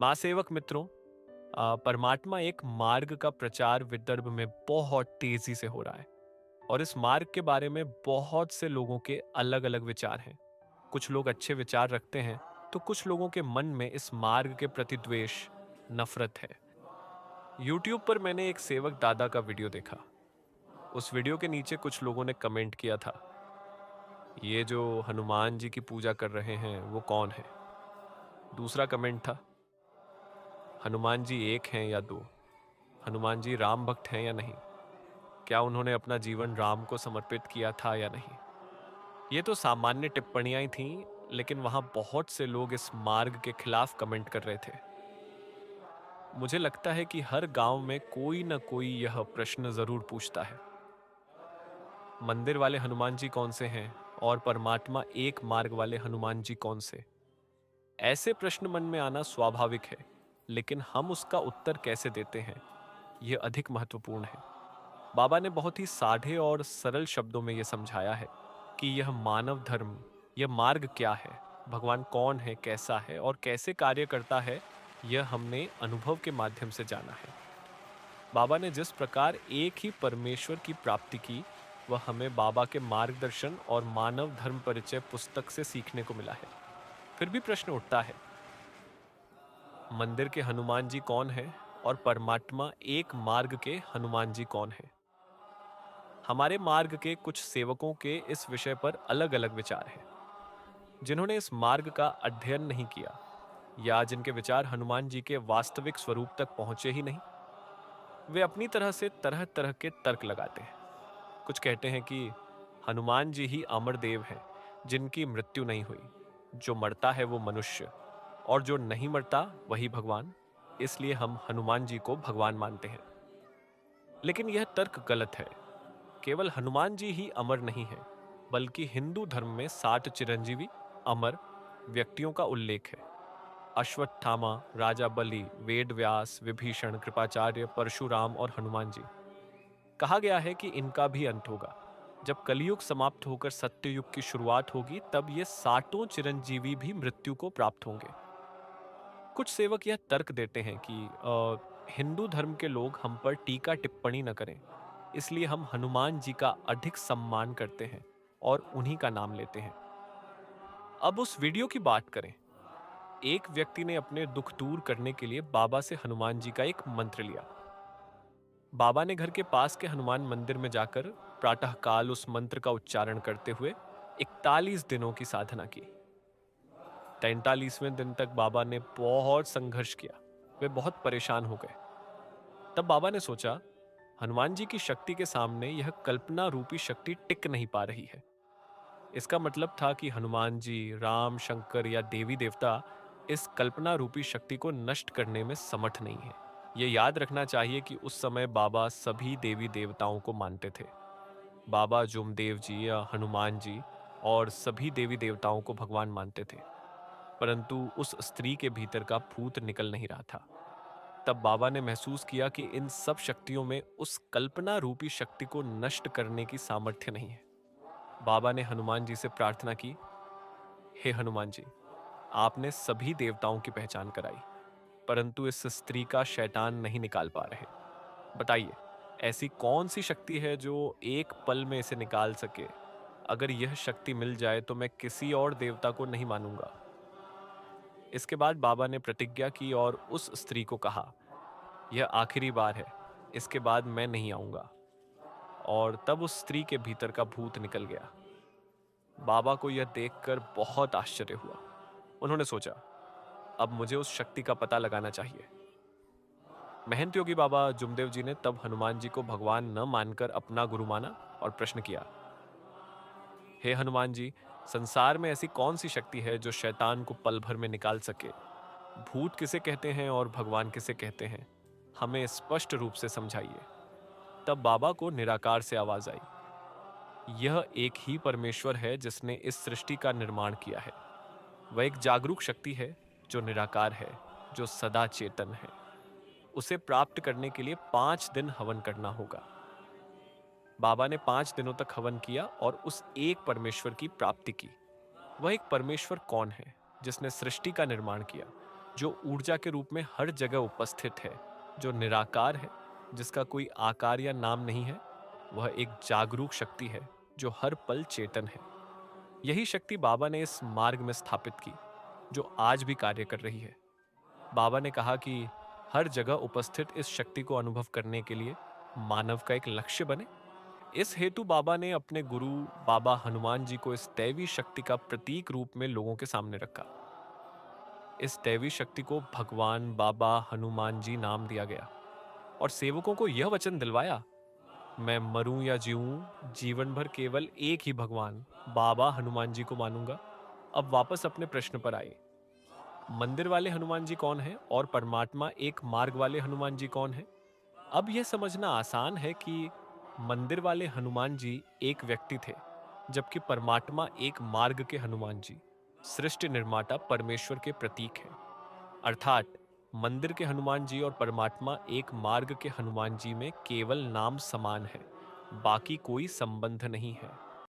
माँ सेवक मित्रों, परमात्मा एक मार्ग का प्रचार विदर्भ में बहुत तेजी से हो रहा है और इस मार्ग के बारे में बहुत से लोगों के अलग अलग विचार हैं। कुछ लोग अच्छे विचार रखते हैं तो कुछ लोगों के मन में इस मार्ग के प्रति द्वेष, नफरत है। यूट्यूब पर मैंने एक सेवक दादा का वीडियो देखा। उस वीडियो के नीचे कुछ लोगों ने कमेंट किया था, ये जो हनुमान जी की पूजा कर रहे हैं वो कौन है। दूसरा कमेंट था, हनुमान जी एक हैं या दो, हनुमान जी राम भक्त हैं या नहीं, क्या उन्होंने अपना जीवन राम को समर्पित किया था या नहीं। ये तो सामान्य टिप्पणियां ही थीं, लेकिन वहां बहुत से लोग इस मार्ग के खिलाफ कमेंट कर रहे थे। मुझे लगता है कि हर गांव में कोई न कोई यह प्रश्न जरूर पूछता है, मंदिर वाले हनुमान जी कौन से हैं और परमात्मा एक मार्ग वाले हनुमान जी कौन से। ऐसे प्रश्न मन में आना स्वाभाविक है, लेकिन हम उसका उत्तर कैसे देते हैं यह अधिक महत्वपूर्ण है। बाबा ने बहुत ही साधे और सरल शब्दों में यह समझाया है कि यह मानव धर्म, यह मार्ग क्या है, भगवान कौन है, कैसा है और कैसे कार्य करता है, यह हमने अनुभव के माध्यम से जाना है। बाबा ने जिस प्रकार एक ही परमेश्वर की प्राप्ति की, वह हमें बाबा के मार्गदर्शन और मानव धर्म परिचय पुस्तक से सीखने को मिला है। फिर भी प्रश्न उठता है, मंदिर के हनुमान जी कौन है और परमात्मा एक मार्ग के हनुमान जी कौन है। हमारे मार्ग के कुछ सेवकों के इस विषय पर अलग अलग विचार हैं। जिन्होंने इस मार्ग का अध्ययन नहीं किया या जिनके विचार हनुमान जी के वास्तविक स्वरूप तक पहुंचे ही नहीं, वे अपनी तरह से तरह तरह के तर्क लगाते हैं। कुछ कहते हैं कि हनुमान जी ही अमर देव हैं, जिनकी मृत्यु नहीं हुई, जो मरता है वो मनुष्य और जो नहीं मरता वही भगवान, इसलिए हम हनुमान जी को भगवान मानते हैं। लेकिन यह तर्क गलत है। केवल हनुमान जी ही अमर नहीं है, बल्कि हिंदू धर्म में 60 चिरंजीवी अमर व्यक्तियों का उल्लेख है। अश्वत्थामा, राजा बलि, वेद व्यास, विभीषण, कृपाचार्य, परशुराम और हनुमान जी। कहा गया है कि इनका भी अंत होगा। जब कलयुग समाप्त होकर सत्ययुग की शुरुआत होगी, तब ये सातों चिरंजीवी भी मृत्यु को प्राप्त होंगे। कुछ सेवक यह तर्क देते हैं कि हिंदू धर्म के लोग हम पर टीका टिप्पणी न करें, इसलिए हम हनुमान जी का अधिक सम्मान करते हैं और उन्हीं का नाम लेते हैं। अब उस वीडियो की बात करें। एक व्यक्ति ने अपने दुख दूर करने के लिए बाबा से हनुमान जी का एक मंत्र लिया। बाबा ने घर के पास के हनुमान मंदिर में जाकर प्रातःकाल उस मंत्र का उच्चारण करते हुए 41 दिनों की साधना की। 43वें दिन तक बाबा ने बहुत संघर्ष किया। वे बहुत परेशान हो गए। तब बाबा ने सोचा, हनुमान जी की शक्ति के सामने यह कल्पना रूपी शक्ति टिक नहीं पा रही है। इसका मतलब था कि हनुमान जी, राम, शंकर या देवी देवता इस कल्पना रूपी शक्ति को नष्ट करने में समर्थ नहीं है। ये याद रखना चाहिए कि उस समय बाबा सभी देवी देवताओं को मानते थे। बाबा जुमदेव जी या हनुमान जी और सभी देवी देवताओं को भगवान मानते थे, परंतु उस स्त्री के भीतर का भूत निकल नहीं रहा था। तब बाबा ने महसूस किया कि इन सब शक्तियों में उस कल्पना रूपी शक्ति को नष्ट करने की सामर्थ्य नहीं है। बाबा ने हनुमान जी से प्रार्थना की, हे हनुमान जी, आपने सभी देवताओं की पहचान कराई, परंतु इस स्त्री का शैतान नहीं निकाल पा रहे। बताइए, ऐसी कौन सी शक्ति है जो एक पल में इसे निकाल सके। अगर यह शक्ति मिल जाए तो मैं किसी और देवता को नहीं मानूंगा। इसके बाद बाबा ने प्रतिज्ञा की और उस स्त्री को कहा, यह आखिरी बार है, इसके बाद मैं नहीं आऊंगा। और तब उस स्त्री के भीतर का भूत निकल गया। बाबा को यह देखकर बहुत आश्चर्य हुआ। उन्होंने सोचा, अब मुझे उस शक्ति का पता लगाना चाहिए। महंत योगी बाबा जुमदेव जी ने तब हनुमान जी को भगवान न मानकर अपना गुरु माना और प्रश्न किया, हे हनुमान जी, संसार में ऐसी कौन सी शक्ति है जो शैतान को पल भर में निकाल सके। भूत किसे कहते हैं और भगवान किसे कहते हैं, हमें स्पष्ट रूप से समझाइए। तब बाबा को निराकार से आवाज आई, यह एक ही परमेश्वर है जिसने इस सृष्टि का निर्माण किया है। वह एक जागरूक शक्ति है जो निराकार है, जो सदा चेतन है। उसे प्राप्त करने के लिए 5 दिन हवन करना होगा। बाबा ने 5 दिनों तक हवन किया और उस एक परमेश्वर की प्राप्ति की। वह एक परमेश्वर कौन है जिसने सृष्टि का निर्माण किया, जो ऊर्जा के रूप में हर जगह उपस्थित है, जो निराकार है, जिसका कोई आकार या नाम नहीं है। वह एक जागरूक शक्ति है जो हर पल चेतन है। यही शक्ति बाबा ने इस मार्ग में स्थापित की, जो आज भी कार्य कर रही है। बाबा ने कहा कि हर जगह उपस्थित इस शक्ति को अनुभव करने के लिए मानव का एक लक्ष्य बने। इस हेतु बाबा ने अपने गुरु बाबा हनुमान जी को इस दैवी शक्ति का प्रतीक रूप में लोगों के सामने रखा। इस दैवी शक्ति को भगवान बाबा हनुमान जी नाम दिया गया और सेवकों को यह वचन दिलवाया, मैं मरूं या जीऊं, जीवन भर केवल एक ही भगवान बाबा हनुमान जी को मानूंगा। अब वापस अपने प्रश्न पर आए। मंदिर वाले हनुमान जी कौन है और परमात्मा एक मार्ग वाले हनुमान जी कौन है? अब यह समझना आसान है कि मंदिर वाले हनुमान जी एक व्यक्ति थे, जबकि परमात्मा एक मार्ग के हनुमान जी सृष्टि निर्माता परमेश्वर के प्रतीक हैं। अर्थात मंदिर के हनुमान जी और परमात्मा एक मार्ग के हनुमान जी में केवल नाम समान है, बाकी कोई संबंध नहीं है।